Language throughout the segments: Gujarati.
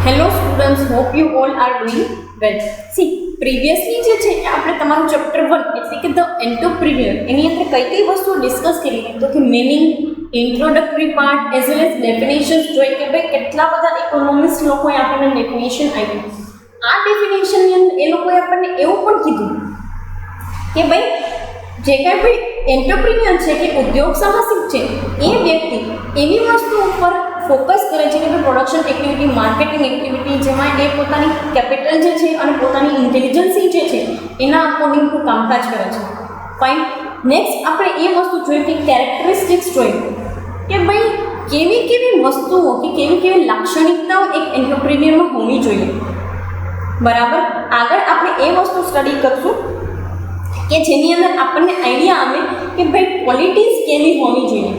Hello students, hope you all are doing well. C previously જે છે આપણે તમારું ચેપ્ટર 1 એટલે કે ધ એન્ટરપ્રિન્યોર એની અંદર કઈ કઈ વસ્તુઓ ડિસ્કસ કરી તો કે meaning, introductory part as well as definitions જોઈ કે ભાઈ કેટલા બધા ઇકોનોમિસ્ટ લોકોએ આપણને ડેફિનેશન આપ્યું. આ ડેફિનેશનની અંદર એ લોકોએ આપણને એવું પણ કીધું કે ભાઈ જે કાંઈ ભાઈ એન્ટરપ્રિન્યોર છે કે ઉદ્યોગ સાહસિક છે એ વ્યક્તિ એવી વસ્તુ ઉપર ફોકસ કરે છે કે ભાઈ પ્રોડક્શન એક્ટિવિટી, માર્કેટિંગ એક્ટિવિટી જેમાં એ પોતાની કેપિટલ જે છે અને પોતાની ઇન્ટેલિજન્સી જે છે એના અકોર્ડિંગ ટુ કામકાજ કરે છે. ફાઇન. નેક્સ્ટ આપણે એ વસ્તુ જોઈએ કે કેરેક્ટરિસ્ટિક્સ જોઈએ કે ભાઈ કેવી કેવી વસ્તુઓ કે કેવી કેવી લાક્ષણિકતાઓ એક એન્ટરપ્રિન્યોરમાં હોવી જોઈએ. બરાબર. આગળ આપણે એ વસ્તુ સ્ટડી કરશું કે જેની અંદર આપણને આઈડિયા આવે કે ભાઈ ક્વોલિટીઝ કેવી હોવી જોઈએ.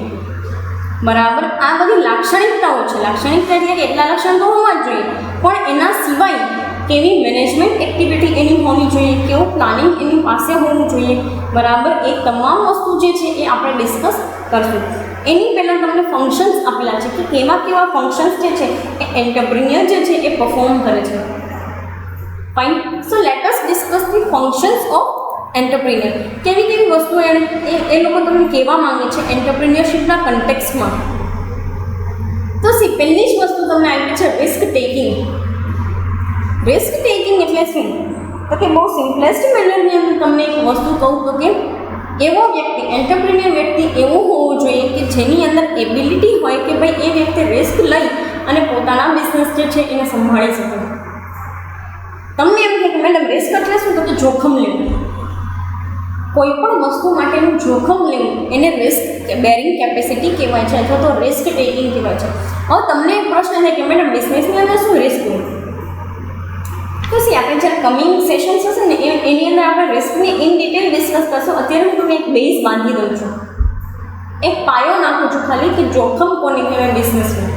બરાબર. આ બધી લાક્ષણિકતાઓ છે. લાક્ષણિકતા એટલે કે એટલા લક્ષણ તો હોવા જ જોઈએ, પણ એના સિવાય કેવી મેનેજમેન્ટ એક્ટિવિટી એની હોવી જોઈએ, કેવું પ્લાનિંગ એની પાસે હોવું જોઈએ. બરાબર. એ તમામ વસ્તુ જે છે એ આપણે ડિસ્કસ કરશું. એની પહેલાં તમને ફંક્શન્સ આપેલા છે કે કેવા કેવા ફંક્શન્સ જે છે એ એન્ટરપ્રિન્યોર જે છે એ પરફોર્મ કરે છે. Fine. So let us discuss the functions of entrepreneur. કેવી કેવી વસ્તુઓ એ લોકો તમને કહેવા માંગે છે એન્ટરપ્રિન્યોરશિપના કન્ટેક્સમાં. તો પહેલી જ વસ્તુ તમને આપી છે રિસ્ક ટેકિંગ. રિસ્ક ટેકિંગ એટલે શું? તો કે બહુ સિમ્પલેસ્ટ મેનરની અંદર તમને એક વસ્તુ કહું તો કે એવો વ્યક્તિ એન્ટરપ્રિન્યોર વ્યક્તિ એવો હોવો જોઈએ કે જેની અંદર એબિલિટી હોય કે ભાઈ એ વ્યક્તિ રિસ્ક લઈ અને પોતાના બિઝનેસ જે છે એને સંભાળી શકે. તમને એમ કહે કે મેડમ રિસ્ક એટલે શું? તો કે જોખમ લેવું. કોઈ પણ વસ્તુ માટેનું જોખમ લેવું એને રિસ્ક બેરિંગ કેપેસિટી કહેવાય છે અથવા તો રિસ્ક ટેકિંગ કહેવાય છે. હવે તમને એક પ્રશ્ન છે કે મેડમ બિઝનેસની અંદર શું રિસ્ક લેવું? તો આપણે જ્યારે કમિંગ સેશન્સ હશે ને એની અંદર આપણે રિસ્કની ઇન ડિટેલ ડિસ્કસ કરશું. અત્યારે હું તમને એક બેઝ બાંધી દઉં છું, એક પાયો નાખું છું ખાલી કે જોખમ કોને કહેવાય બિઝનેસમાં.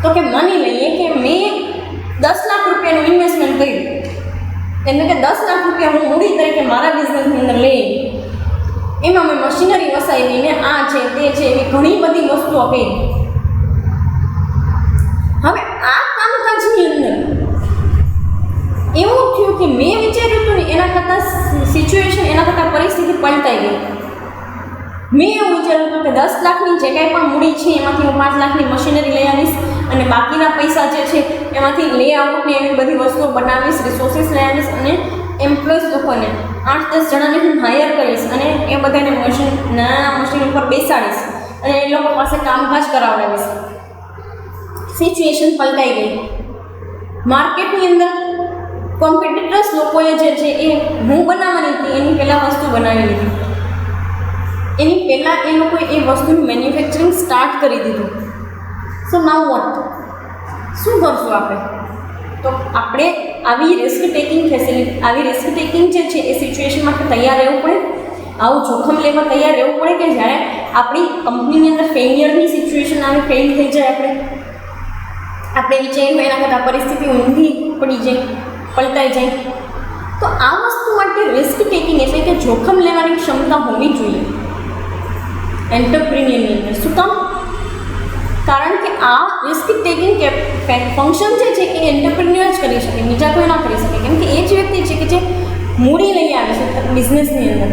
તો કે માની લઈએ કે મેં 10 લાખ રૂપિયાનું ઇન્વેસ્ટમેન્ટ કર્યું, એટલે કે 10 લાખ રૂપિયા હું મૂડી તરીકે મારા બિઝનેસની અંદર લઈ એમાં મેં મશીનરી વસાવી ને આ છે તે છે એવી ઘણી બધી વસ્તુઓ કરી. હવે આ કામકાજની અંદર એવું થયું કે મેં વિચાર્યું હતું ને એના કરતાં સિચ્યુએશન એના કરતાં પરિસ્થિતિ પલટાઈ ગઈ. મેં એવું વિચાર્યું હતું કે 10 લાખની જે કાંઈ પણ મૂડી છે એમાંથી હું 5 લાખની મશીનરી લઈ આવીશ અને બાકીના પૈસા જે છે એમાંથી લેઆઉટની એવી બધી વસ્તુઓ બનાવીશ, રિસોર્સિસ લઈ આવીશ અને એમ્પ્લોઈઝ લોકોને 8-10 જણાને હું હાયર કરીશ અને એ બધાને મશીન ઉપર બેસાડીશ અને એ લોકો પાસે કામકાજ કરાવડાવીશ. સિચ્યુએશન પલટાઈ ગઈ. માર્કેટની અંદર કોમ્પિટિટર્સ લોકોએ જે છે એ હું બનાવવાની હતી એની પહેલાં વસ્તુ બનાવી લીધી. એની પહેલાં એ લોકોએ એ વસ્તુનું મેન્યુફેક્ચરિંગ સ્ટાર્ટ કરી દીધું. સો નાઉ વોટ? શું કરશું આપણે? તો આપણે આવી રિસ્ક ટેકિંગ ફેસિલિટી, આવી રિસ્ક ટેકિંગ જે છે એ સિચ્યુએશન માટે તૈયાર રહેવું પડે. આવું જોખમ લેવા તૈયાર રહેવું પડે કે જ્યારે આપણી કંપનીની અંદર ફેલિયરની સિચ્યુએશન આવે, ફેલ થઈ જાય, આપણે વિચાર્યું એના કરતાં પરિસ્થિતિ ઊંધી પડી જાય, પલટાઈ જાય. તો આ વસ્તુ માટે રિસ્ક ટેકિંગ એટલે કે જોખમ લેવાની ક્ષમતા હોવી જોઈએ એન્ટરપ્રિન્યોરની અંદર. શું કામ? કારણ કે આ રિસ્ક ટેકિંગ ફંક્શન જે છે એ એન્ટરપ્રિન્યોર જ કરી શકે, બીજા કોઈ ના કરી શકે. કેમ કે એ જ વ્યક્તિ છે કે જે મૂડી લઈ આવે છે બિઝનેસની અંદર.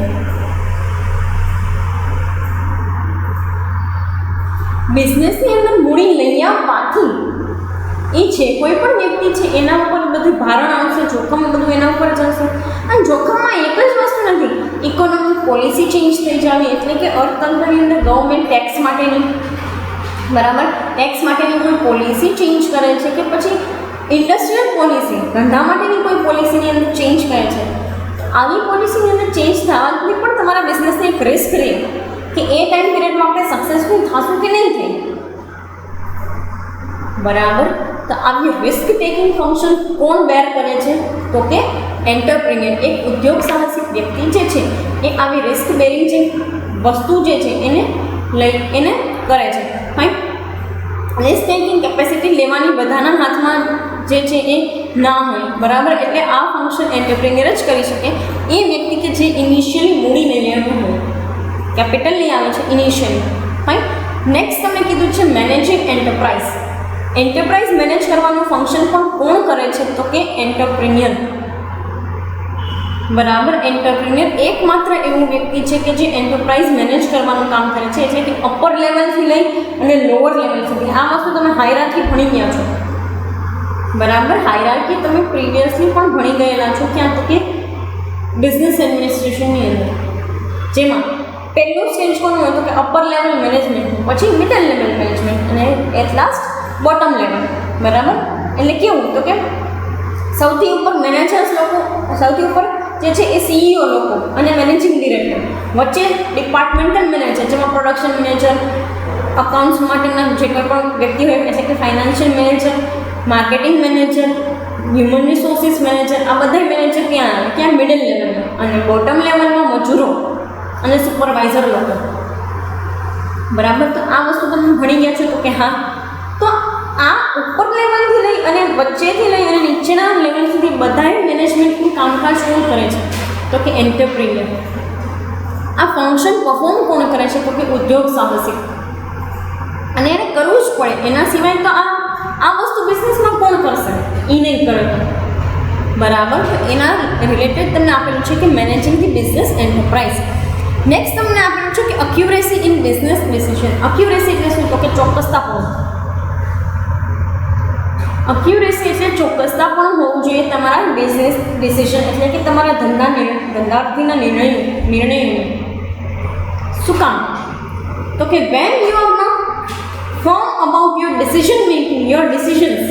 બિઝનેસની અંદર મૂડી લઈ આવવાથી એ છે કોઈ પણ વ્યક્તિ છે એના ઉપર બધું ભારણ આવશે, જોખમ બધું એના ઉપર જશે. અને જોખમમાં એક જ વસ્તુ નથી, ઇકોનોમિક પોલિસી ચેન્જ થઈ જવી એટલે કે અર્થતંત્રની અંદર ગવર્મેન્ટ ટેક્સ માટેની, બરાબર, ટેક્સ માટેની કોઈ પોલિસી ચેન્જ કરે છે કે પછી ઇન્ડસ્ટ્રીયલ પોલિસી, ધંધા માટેની કોઈ પોલિસીની અંદર ચેન્જ કરે છે. આવી પોલિસીની અંદર ચેન્જ થવાથી પણ તમારા બિઝનેસને એક રિસ્ક રહે કે એ ટાઈમ પીરિયડમાં આપણે સક્સેસફુલ થશું કે નહીં થાય. બરાબર. તો આવી રિસ્ક ટેકિંગ ફંક્શન કોણ બેર કરે છે? તો કે એન્ટરપ્રિન્યોર, એક ઉદ્યોગ સાહસિક વ્યક્તિ જે છે એ આવી રિસ્ક બેરિંગ જે વસ્તુ જે છે એને કરે છે. ફાઇન. રિસ્ક ટેકિંગ કેપેસિટી લેવાની બધાના હાથમાં જે છે એ ના હોય. બરાબર. એટલે આ ફંક્શન એન્ટરપ્રિન્યોર જ કરી શકે. એ વ્યક્તિ કે જે ઇનિશિયલી મૂડી લઈ આવ્યું હોય, કેપિટલ લઈ આવે છે ઇનિશિયલી. ફાઇન. નેક્સ્ટ તમને કીધું છે મેનેજિંગ એન્ટરપ્રાઇઝ. એન્ટરપ્રાઇઝ મેનેજ કરવાનું ફંક્શન પણ કોણ કરે છે? તો કે એન્ટરપ્રિન્યોર. બરાબર. એન્ટરપ્રિન્યોર એકમાત્ર એવું વ્યક્તિ છે કે જે એન્ટરપ્રાઇઝ મેનેજ કરવાનું કામ કરે છે, એટલે કે અપર લેવલથી લઈ અને લોઅર લેવલ સુધી. આ વસ્તુ તમે હાયરાર્કી ભણી ગયા છો. બરાબર. હાયરાર્કી તમે પ્રીવિયસલી પણ ભણી ગયેલા છો. ક્યાં? તો કે બિઝનેસ એડમિનિસ્ટ્રેશનની અંદર, જેમાં પહેલું સ્ટેજ કોનું હોય? તો કે અપર લેવલ મેનેજમેન્ટ, પછી મિડલ લેવલ મેનેજમેન્ટ અને એટ લાસ્ટ બોટમ લેવલ. બરાબર. એટલે કેવું? તો કે સૌથી ઉપર મેનેજર્સ લોકો, સૌથી ઉપર જે છે એ સીઈઓ લોકો અને મેનેજિંગ ડિરેક્ટર, વચ્ચે ડિપાર્ટમેન્ટલ મેનેજર, જેમાં પ્રોડક્શન મેનેજર, અકાઉન્ટ્સ માટેના જે કોઈ પણ વ્યક્તિ હોય એટલે કે financial manager, marketing manager, human resources manager, આ બધા મેનેજર ક્યાં આવે? ક્યાં? મિડલ લેવલમાં. અને બોટમ લેવલમાં મજૂરો અને સુપરવાઇઝર લોકો. બરાબર. તો આ વસ્તુ તમે ભણી ગયા છો. તો કે હા, તો આ ઉપર લેવલથી લઈ અને વચ્ચેથી લઈ અને નીચેના લેવલ સુધી બધાએ મેનેજમેન્ટનું કામકાજ કોણ કરે છે? તો કે એન્ટરપ્રિન્યોર. આ ફંક્શન પરફોર્મ કોણ કરે છે? તો કે ઉદ્યોગ સાહસિક. અને એને કરવું જ પડે, એના સિવાય તો આ વસ્તુ બિઝનેસમાં કોણ કરશે? એ નહીં કરે તો. બરાબર. તો એના રિલેટેડ તમને આપેલું છે કે managing the business enterprise. Next તમને આપેલું છે કે અક્યુરેસી ઇન બિઝનેસ ડિસિઝન. અક્યુરેસી એટલે શું? તો કે ચોક્કસતાપણું. અક્યુરેસી એટલે ચોક્કસતાપણું હોવું જોઈએ તમારા બિઝનેસ ડિસિઝન, એટલે કે તમારા ધંધાર્થીના નિર્ણયો. શું કામ? તો કે when you are not firm about your decision making, your decisions,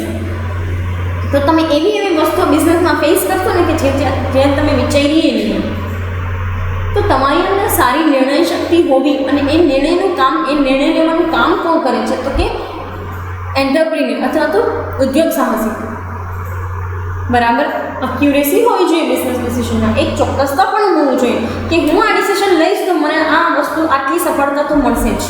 તો તમે એવી વસ્તુઓ બિઝનેસમાં ફેસ કરશો ને કે જે તમે વિચારીએ નહીં. તો તમારી અંદર સારી નિર્ણય શક્તિ હોવી, અને એ નિર્ણય લેવાનું કામ કોણ કરે છે? તો કે એન્ટરપ્રિન્યોર અથવા તો ઉદ્યોગ સાહસિક. બરાબર. અક્યુરેસી હોવી જોઈએ બિઝનેસ ડિસિઝનમાં. એક ચોક્કસતા પણ હોવું જોઈએ કે હું આ ડિસિઝન લઈશ તો મને આ વસ્તુ આટલી સફળતા તો મળશે જ.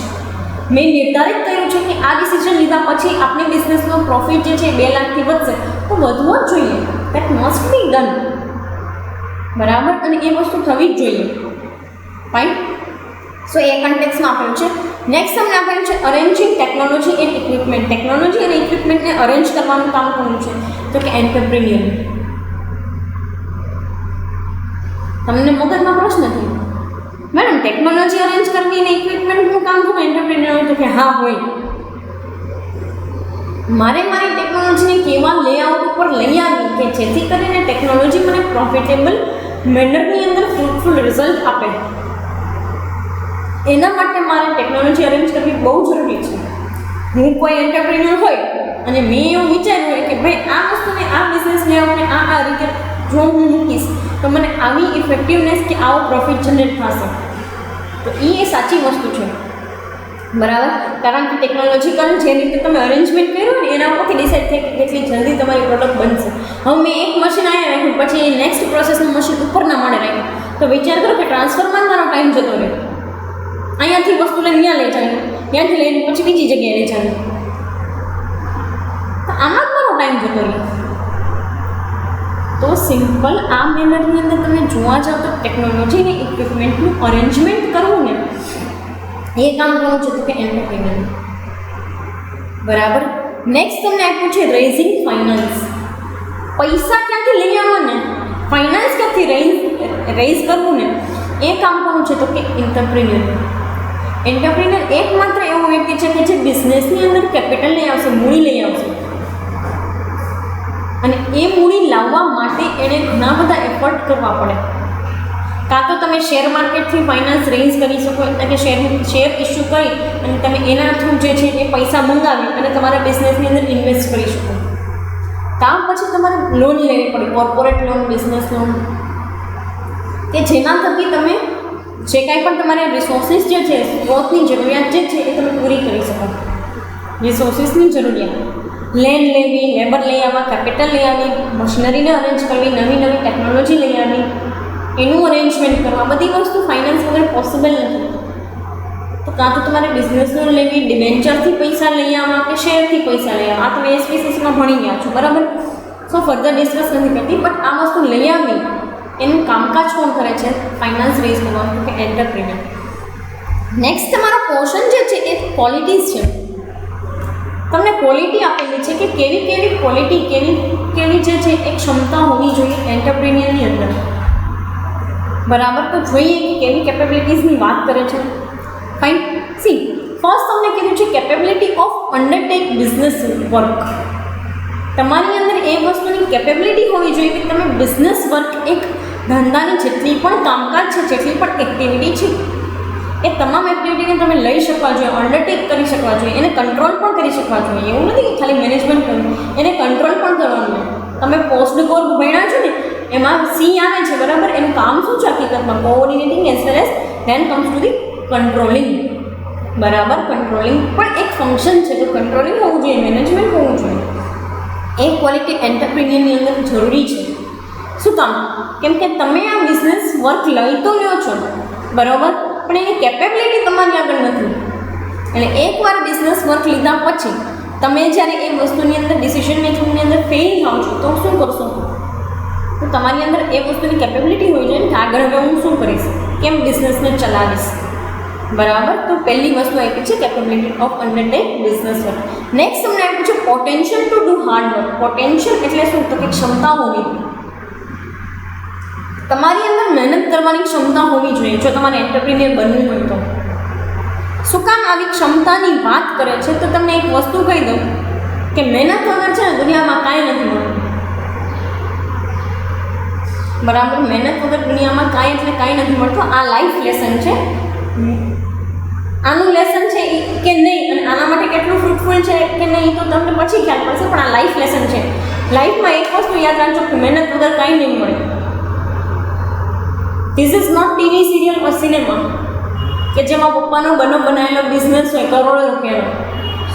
મેં નિર્ધારિત કર્યું છે કે આ ડિસિઝન લીધા પછી આપણી બિઝનેસનો પ્રોફિટ જે છે 2 લાખથી વધશે, તો વધવો જ જોઈએ. That must be done. બરાબર. અને એ વસ્તુ થવી જ જોઈએ. ફાઇન. સો એ કન્ટેક્સમાં આપેલું છે. નેક્સ્ટ તમને આપેલું છે arranging technology and equipment. Technology અને ઇક્વિપમેન્ટને અરેન્જ કરવાનું કામ કોનું છે? તો કે એન્ટરપ્રિન્યોર. તમને મગજમાં પ્રશ્ન થયો, મેડમ ટેકનોલોજી અરેન્જ કરવી અને ઇક્વિપમેન્ટનું કામ તો એન્ટરપ્રિન્યોર? તો કે હા હોય. મારે મારી ટેકનોલોજીને કેવા લેઆઉટ ઉપર લઈ આવી કે જેથી કરીને ટેકનોલોજી મને પ્રોફિટેબલ મેનરની અંદર ફ્રૂટફુલ રિઝલ્ટ આપે. એના માટે મારે ટેકનોલોજી અરેન્જ કરવી બહુ જરૂરી છે. હું કોઈ એન્ટરપ્રિન્યોર હોય અને મેં એવું વિચાર્યું હોય કે ભાઈ આ વસ્તુને, આ બિઝનેસ લેઆઉટને આ રીતે જો હું મૂકીશ તો મને આવી ઇફેક્ટિવનેસ કે આવો પ્રોફિટ જનરેટ થશે, તો એ સાચી વસ્તુ છે. બરાબર. કારણ કે ટેકનોલોજીકલ જે રીતે તમે અરેન્જમેન્ટ કર્યું ને એના ઉપરથી ડિસાઇડ થાય કે કેટલી જલ્દી તમારી પ્રોડક્ટ બનશે. હવે મેં એક મશીન અહીંયા રાખ્યું, પછી નેક્સ્ટ પ્રોસેસનું મશીન ઉપરના માળે રાખ્યું, તો વિચાર કરો કે ટ્રાન્સફરમાં મારો ટાઈમ જતો રહે. અહીંયાથી વસ્તુ લઈને ત્યાં લઈ જાય, ત્યાંથી લઈને પછી બીજી જગ્યાએ લઈ જાય, તો આમાં જ મારો ટાઈમ જતો રહે. તો સિમ્પલ આ મેનરની અંદર તમે જોવા જાઓ તો ટેકનોલોજી અને ઇક્વિપમેન્ટનું અરેન્જમેન્ટ કરવું ને એ કામ કરવું છે તો કે એન્ટરપ્રિન્યોર. બરાબર. નેક્સ્ટ તમને આપ્યું છે રેઝિંગ ફાઇનાન્સ. પૈસા ક્યાંથી લઈ આવવાને, ફાઇનાન્સ ક્યાંથી રેઝ કરવું ને એ કામ કરવું છે તો કે એન્ટરપ્રિન્યોર. એન્ટરપ્રિન્યોર એકમાત્ર એવો વ્યક્તિ છે કે જે બિઝનેસની અંદર કેપિટલ લઈ આવશે, મૂડી લઈ આવશે, અને એ મૂડી લાવવા માટે એણે ઘણા બધા એફર્ટ કરવા પડે. કાં તો તમે શેર માર્કેટથી ફાઇનાન્સ રેઝ કરી શકો, એટલે કે શેર ઇસ્યુ કરી અને તમે એના થ્રુ જે છે એ પૈસા મંગાવી અને તમારા બિઝનેસની અંદર ઇન્વેસ્ટ કરી શકો. કામ પછી તમારે લોન લેવી પડે, કોર્પોરેટ લોન, બિઝનેસ લોન, કે જેના થકી તમે જે કાંઈ પણ તમારે રિસોર્સિસ જે છે, સ્ત્રોતની જરૂરિયાત જે છે એ તમે પૂરી કરી શકો. રિસોર્સિસની જરૂરિયાત, લેન્ડ લેવી, લેબર લઈ આવવા, કેપિટલ લઈ આવી, મશીનરીને અરેન્જ કરવી, નવી નવી ટેકનોલોજી લઈ આવી, એનું અરેન્જમેન્ટ કરવા, બધી વસ્તુ ફાઇનાન્સ વગર પોસિબલ નથી. તો કાં તો તમારે બિઝનેસ લોન લેવી, ડિબેન્ચરથી પૈસા લઈ આવવા કે શેરથી પૈસા લઈ આવવા. આ તમે એસપીસીસીમાં ભણી ગયા છો, બરાબર. સો ફર્ધર ડિસ્કસ નથી કરતી, બટ આ વસ્તુ લઈ આવી એનું કામકાજ કોણ કરે છે? ફાઇનાન્સ રેઝ કરવાનું કે એન્ટરપ્રિન્યોર. નેક્સ્ટ તમારો પોર્શન જે છે એ ક્વોલિટીઝ છે. તમને ક્વોલિટી આપેલી છે કે કેવી કેવી ક્વોલિટી કેવી જે છે એક ક્ષમતા હોવી જોઈએ એન્ટરપ્રિન્યોરની અંદર. બરાબર, તો જોઈએ કે કેવી કેપેબિલિટીઝની વાત કરે છે. ફાઇન. સી, ફર્સ્ટ તમને કીધું છે capability of undertake business work. તમારી અંદર એ વસ્તુની કેપેબિલિટી હોવી જોઈએ કે તમે બિઝનેસ વર્ક, એક ધંધાની જેટલી પણ કામકાજ છે, જેટલી પણ એક્ટિવિટી છે, એ તમામ એક્ટિવિટીને તમે લઈ શકવા જોઈએ, અન્ડરટેક કરી શકવા જોઈએ, એને કંટ્રોલ પણ કરી શકવા જોઈએ. એવું નથી કે ખાલી મેનેજમેન્ટ કરવું, એને કંટ્રોલ પણ કરવાનું. તમે પોસ્ટ કોર્સ ભણ્યા છો ને, એમાં સી આવે છે, બરાબર. એનું કામ શું છે હકીકતમાં? Coordinating as well as then comes to the controlling. બરાબર, કંટ્રોલિંગ પણ એક ફંક્શન છે, તો કંટ્રોલિંગ હોવું જોઈએ, મેનેજમેન્ટ હોવું જોઈએ. એ ક્વોલિટી એન્ટરપ્રિન્યોરની અંદર જરૂરી છે. શું કામ? કેમ કે તમે આ બિઝનેસ વર્ક લઈ તો લ્યો છો, બરાબર, પણ એની કેપેબિલિટી તમારી આગળ નથી. એટલે એકવાર બિઝનેસ વર્ક લીધા પછી તમે જ્યારે એ વસ્તુની અંદર ડિસિઝન મેકિંગની અંદર ફેલ થાવ છો તો શું કરશો? તો તમારી અંદર એ વસ્તુની કેપેબિલિટી હોવી જોઈએ કે આગળ હવે હું શું કરીશ, કેમ બિઝનેસને ચલાવીશ. બરાબર, તો પહેલી વસ્તુ આપી છે capability of undertake business work. Next તમને આપ્યું છે potential to do hard work. Potential એટલે શું? તો કે ક્ષમતા હોવી. તમારી અંદર મહેનત કરવાની ક્ષમતા હોવી જોઈએ જો તમારે એન્ટરપ્રિન્યોર બનવું હોય તો. શું કામ આવી ક્ષમતાની વાત કરે છે? તો તમને એક વસ્તુ કહી દઉં કે મહેનત વગર છે ને દુનિયામાં કાંઈ નથી મળતું. બરાબર, મહેનત વગર દુનિયામાં કાંઈ એટલે કાંઈ નથી મળતું. આ લાઈફ લેસન છે. આનું લેસન છે કે નહીં અને આના માટે કેટલું ફ્રૂટફુલ છે કે નહીં તો તમને પછી ખ્યાલ પડશે, પણ આ લાઈફ લેસન છે. લાઈફમાં એક વસ્તુ યાદ રાખજો કે મહેનત વગર કાંઈ નહીં મળે. This is not TV serial or cinema કે જેમાં પપ્પાનો બનાવેલો બિઝનેસ હોય કરોડો રૂપિયાનો.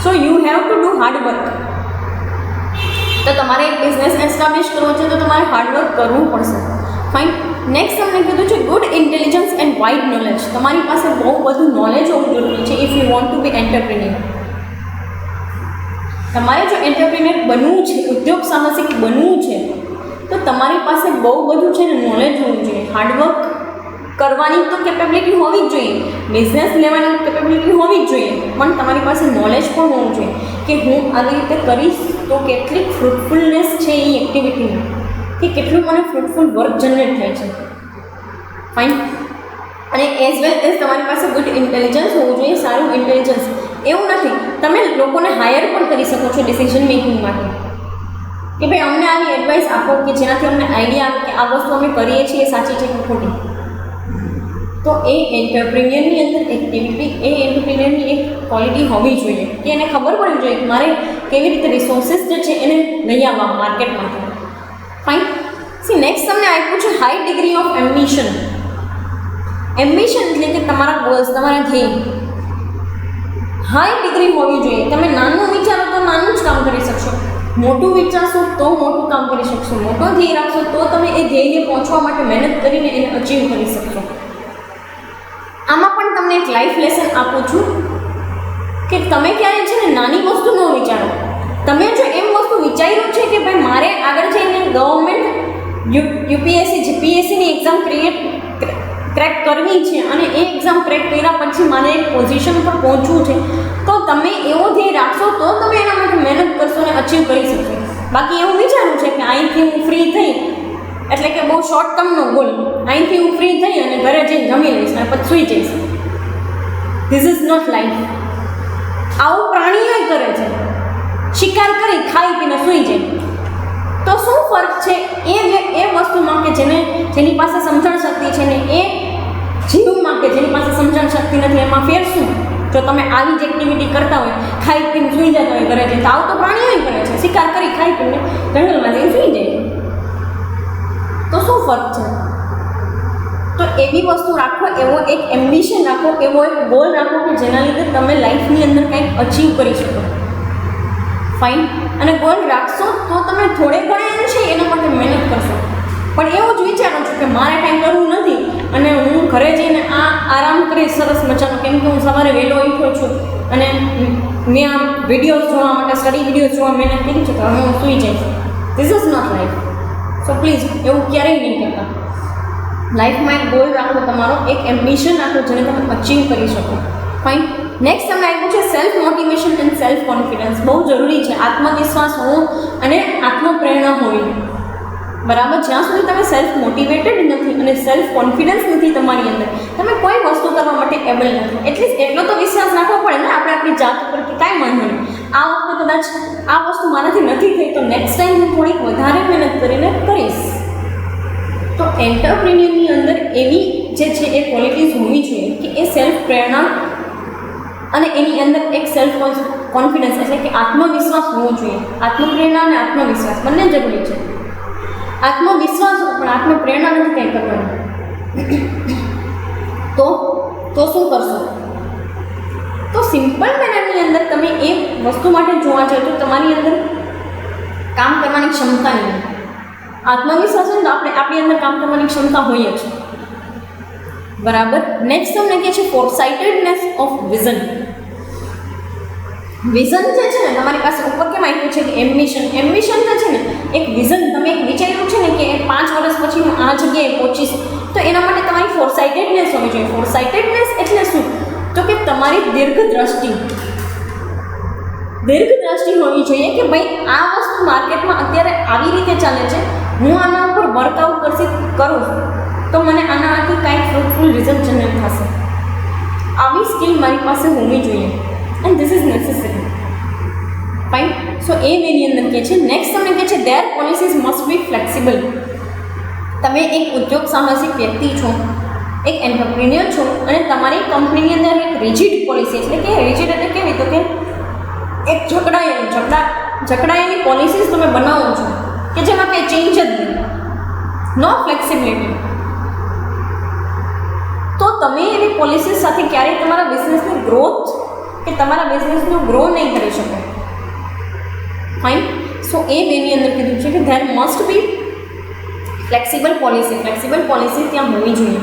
So you have to do hard work. તો તમારે એક બિઝનેસ એસ્ટાબ્લિશ કરવો છે તો તમારે હાર્ડવર્ક કરવું પડશે. ફાઇન. નેક્સ્ટ તમને કીધું છે good intelligence and wide knowledge. તમારી પાસે બહુ બધું નોલેજ હોવું જરૂરી છે if you want to be entrepreneur. તમારે જો એન્ટરપ્રિન્યોર બનવું છે, ઉદ્યોગ સાહસિક બનવું છે, તો તમારી પાસે બહુ બધું છે ને નોલેજ હોવું જોઈએ. હાર્ડવર્ક કરવાની તો કેપેબિલિટી હોવી જ જોઈએ, બિઝનેસ લેવાની કેપેબિલિટી હોવી જ જોઈએ, પણ તમારી પાસે નોલેજ પણ હોવું જોઈએ કે હું આવી રીતે કરીશ તો કેટલીક ફ્રૂટફુલનેસ છે એ એક્ટિવિટીમાં, કે કેટલું મને ફ્રૂટફુલ વર્ક જનરેટ થાય છે. ફાઇન. અને એઝ વેલ એઝ તમારી પાસે ગુડ ઇન્ટેલિજન્સ હોવું જોઈએ, સારું ઇન્ટેલિજન્સ. એવું નથી, તમે લોકોને હાયર પણ કરી શકો છો ડિસિઝન મેકિંગ માટે કે ભાઈ અમને આવી એડવાઇસ આપો કે જેનાથી અમને આઈડિયા આવે કે આ વસ્તુ અમે કરીએ છીએ એ સાચી છે કે ખોટી. તો એ એન્ટરપ્રિન્યોરની અંદર એક્ટિવિટી, એ એન્ટરપ્રિન્યોરની એક ક્વોલિટી હોવી જોઈએ કે એને ખબર પડવી જોઈએ કે મારે કેવી રીતે રિસોર્સિસ જે છે એને લઈ આવવા માર્કેટમાંથી. ફાઇન. સી, નેક્સ્ટ તમને આપ્યું છે high degree of ambition. Ambition એટલે કે તમારા ગોલ્સ, તમારા ધ્યેય હાઈ ડિગ્રી હોવી જોઈએ. તમે નાનું વિચારો તો નાનું જ કામ કરી શકશો, મોટું વિચારશો તો મોટું કામ કરી શકશો, મોટો ધ્યેય રાખશો તો તમે એ ધ્યેયને પહોંચવા માટે મહેનત કરીને એને અચીવ કરી શકશો. આમાં પણ તમને એક લાઈફ લેસન આપું છું કે તમે ક્યારે છે ને નાની વસ્તુ ન વિચારો. તમે જો એમ વસ્તુ વિચાર્યું છે કે ભાઈ મારે આગળ જઈને ગવર્મેન્ટ યુપીએસસી જીપીએસસીની એક્ઝામ ક્રેક કરવી છે અને એ એક્ઝામ ક્રેક કર્યા પછી મારે એક પોઝિશન પર પહોંચવું છે, તો તમે એવો ધ્યેય રાખશો તો તમે એના માટે મહેનત કરશો અને અચીવ કરી શકશો. બાકી એવું વિચારવું છે કે અહીંથી હું ફ્રી થઈ, એટલે કે બહુ શોર્ટ ટર્મનો ગોલ, અહીંથી હું ફ્રી થઈ અને ઘરે જઈને જમી લઈશ અને પછી સૂઈ જઈશ. This is not life. આવું પ્રાણીઓ કરે છે, શિકાર કરી ખાઈ પીને સૂઈ જાય. તો શું ફરક છે એ વસ્તુમાં કે જેની પાસે સમજણ શક્તિ છે ને એ જીવમાં કે જેની પાસે સમજણ શક્તિ નથી, એમાં ફેર શું? જો તમે આવી જ એક્ટિવિટી કરતા હોય, ખાઈ પીને સૂઈ જતા હોય ઘરે જઈને, તો આવું તો પ્રાણીઓ કરે છે, શિકાર કરી ખાઈ પીને જંગલમાં જઈને સૂઈ જાય. તો શું ફરક છે? તો એવી વસ્તુ રાખો, એવો એક એમ્બિશન રાખો, એવો એક ગોલ રાખો કે જેના લીધે તમે લાઈફની અંદર કંઈક અચીવ કરી શકો. ફાઇન. અને ગોલ રાખશો તો તમે થોડે ઘણે છે એના માટે મહેનત કરશો, પણ એવું જ વિચારો છો કે મારે કાંઈ કરવું નથી અને હું ઘરે જઈને આરામ કરીશ સરસ મજાનો, કેમ કે હું સવારે વહેલો ઉઠ્યો છું અને મેં આમ વિડીયોઝ જોવા માટે, સ્ટડી વિડીયોઝ જોવા મહેનત કરી છે, તો હવે હું સૂઈ જઈશ. This is not life. So please એવું ક્યારેય નહીં કરતા. લાઈફમાં એક ગોલ રાખો, તમારો એક એમ્બિશન રાખો જેને તમે અચીવ કરી શકો. ફાઇન. નેક્સ્ટ તમને આપ્યું છે self motivation and self confidence. બહુ જરૂરી છે આત્મવિશ્વાસ હોવો અને આત્મપ્રેરણા હોવી. બરાબર, જ્યાં સુધી તમે સેલ્ફ મોટિવેટેડ નથી અને સેલ્ફ કોન્ફિડન્સ નથી તમારી અંદર, તમે કોઈ વસ્તુ કરવા માટે એબલ નથી. એટલીસ્ટ એટલો તો વિશ્વાસ રાખવો પડે ને આપણે આપણી જાત ઉપર કે કાંઈ વાંધો નહીં, આ વખતે કદાચ આ વસ્તુ મારાથી નથી થઈ તો નેક્સ્ટ ટાઈમ હું થોડીક વધારે મહેનત કરીને કરીશ. તો એન્ટરપ્રિન્યોરની અંદર એવી જે છે એ ક્વોલિટીઝ હોવી જોઈએ કે એ સેલ્ફ પ્રેરણા અને એની અંદર એક સેલ્ફ કોન્ફિડન્સ એટલે કે આત્મવિશ્વાસ હોવો જોઈએ. આત્મપ્રેરણા અને આત્મવિશ્વાસ બંને જરૂરી છે. આત્મવિશ્વાસ પણ આત્મપ્રેરણા નથી કંઈ કરવાનું તો શું કરશો? તો સિમ્પલ મેનરની અંદર તમે એ વસ્તુ માટે જોવા જાઓ તો તમારી અંદર કામ કરવાની ક્ષમતા નહીં. આત્મવિશ્વાસ હોય તો આપણી અંદર કામ કરવાની ક્ષમતા હોય જ. બરાબર. નેક્સ્ટ તમને કહે છે ફોરસાઇટેડનેસ ઓફ વિઝન. વિઝન જે છે ને તમારી પાસે ઉપર કેમ આપ્યું છે કે એમ્બિશન જે છે ને એક વિઝન, તમે એક વિચાર્યું છે ને કે 5 વર્ષ પછી હું આ જગ્યાએ પહોંચીશ, તો એના માટે તમારી ફોરસાઇટેડનેસ હોવી જોઈએ. ફોરસાઇટેડનેસ એટલે શું? તો કે તમારી દીર્ઘદ્રષ્ટિ હોવી જોઈએ કે ભાઈ આ વસ્તુ માર્કેટમાં અત્યારે આવી રીતે ચાલે છે, હું આના ઉપર વર્કઆઉટ કરું તો મને આનાથી કાંઈક ફ્રૂટફુલ રિઝલ્ટ જનરેટ થશે. આવી સ્કિલ મારી પાસે હોવી જોઈએ and this is necessary. Fine. So એ વેની અંદર કહે છે. નેક્સ્ટ તમને કહે છે their policies must be flexible. તમે એક ઉદ્યોગ સાહસિક વ્યક્તિ છો, એક એન્ટરપ્રિન્યોર છો અને તમારી કંપનીની અંદર એક રિજિડ પોલિસી એટલે કે રિજિડ એટલે કેવી તો કે એક જકડાયેલી પોલિસીઝ તમે બનાવો છો કે જેમાં કંઈ ચેન્જ જ નહીં, નો ફ્લેક્સિબિલિટી. તો તમે એવી પોલિસીઝ સાથે ક્યારેય તમારા બિઝનેસની ગ્રોથ કે તમારા બિઝનેસનો ગ્રો નહીં કરી શકો. ફાઇન. સો એ વેની અંદર કીધું છે કે there must be flexible policy ત્યાં હોવી જોઈએ.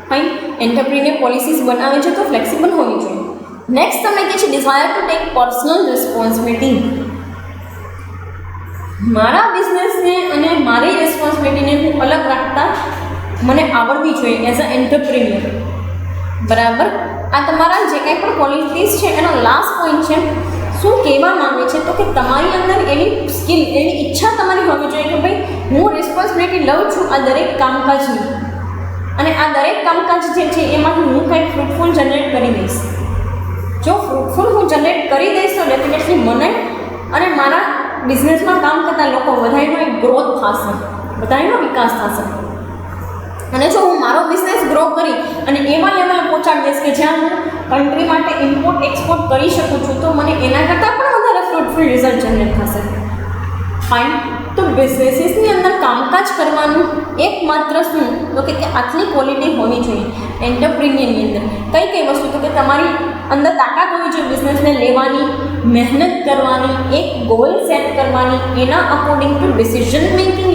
ફાઇન. એન્ટરપ્રિન્યોર પોલિસીઝ બનાવે છે તો ફ્લેક્સિબલ હોવી જોઈએ. નેક્સ્ટ તમને કહે છે desire to take personal responsibility. મારા બિઝનેસને અને મારી રિસ્પોન્સિબિલિટીને હું અલગ રાખતા મને આવડવી જોઈએ એઝ અ એન્ટરપ્રિન્યોર. બરાબર. આ તમારા જે કંઈ પણ ક્વોલિટીઝ છે એનો લાસ્ટ પોઈન્ટ છે. શું કહેવા માંગે છે તો કે તમારી અંદર એવી સ્કિલ, એવી ઈચ્છા તમારી હોવી જોઈએ કે ભાઈ હું રિસ્પોન્સિબિલિટી લઉં છું આ દરેક કામકાજની અને આ દરેક કામકાજ જે છે એમાંથી હું કંઈક ફ્રૂટફુલ જનરેટ કરી દઈશ. જો ફ્રૂટફુલ હું જનરેટ કરી દઈશ તો ડેફિનેટલી મને અને મારા બિઝનેસમાં કામ કરતા લોકો બધાનો એક ગ્રોથ થશે, બધાનો વિકાસ થશે. અને જો હું મારો બિઝનેસ ગ્રો કરી અને એવા લેવલે પહોંચાડી દઈશ કે જ્યાં હું કન્ટ્રી માટે ઇમ્પોર્ટ એક્સપોર્ટ કરી શકું છું તો મને એના કરતાં પણ વધારે ફ્રૂટફુલ રિઝલ્ટ જનરેટ થશે. ફાઇન. તો બિઝનેસીસની અંદર કામકાજ કરવાનું એકમાત્ર શું તો કે આટલી ક્વોલિટી હોવી જોઈએ એન્ટરપ્રિન્યોરની અંદર. કઈ વસ્તુ તો કે તમારી અંદર તાકાત હોવી જોઈએ બિઝનેસને લેવાની, મહેનત કરવાની, એક ગોલ સેટ કરવાની, એના અકોર્ડિંગ ટુ ડિસિઝન મેકિંગ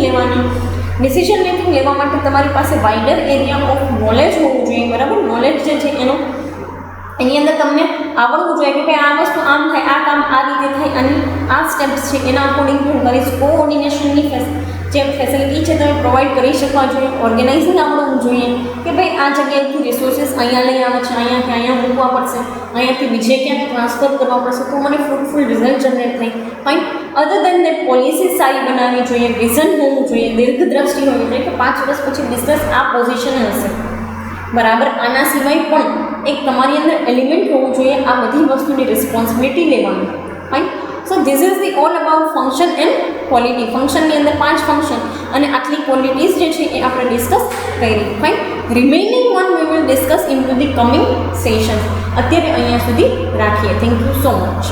લેવા માટે તમારી પાસે વાઇડર એરિયા ઓફ નોલેજ હોવું જોઈએ. બરાબર. નોલેજ જે છે એની અંદર તમને આવડવું જોઈએ કે ભાઈ આ વસ્તુ આમ થાય, આ કામ આ રીતે થાય અને આ સ્ટેપ્સ છે એના અકોર્ડિંગ હું કરીશ. કોઓર્ડિનેશનની જે ફેસિલિટી છે તમે પ્રોવાઈડ કરી શકવા જોઈએ. ઓર્ગેનાઇઝિંગ આવડવું જોઈએ કે ભાઈ આ જગ્યાએથી રિસોર્સિસ અહીંયા લઈ આવે છે, અહીંયાથી અહીંયા મૂકવા પડશે, અહીંયાથી બીજે ક્યાંક ટ્રાન્સફર કરવા પડશે તો મને ફ્રૂટફુલ રિઝલ્ટ જનરેટ થાય. Fine. Other than that policy સારી બનાવવી જોઈએ, વિઝન હોવું જોઈએ, દીર્ઘદ્રષ્ટિ હોવી જોઈએ કે 5 વર્ષ પછી બિઝનેસ આ પોઝિશન હશે. બરાબર. આના સિવાય પણ એક તમારી અંદર એલિમેન્ટ હોવું જોઈએ આ બધી વસ્તુની રિસ્પોન્સિબિલિટી લેવાની. Fine. So this is the all about function and quality. ફંક્શનની અંદર 5 ફંક્શન અને આટલી ક્વોલિટીઝ જે છે એ આપણે ડિસ્કસ કરી. Fine. Remaining one we will discuss in to the coming session. અત્યારે અહીંયા સુધી રાખીએ. Thank you so much.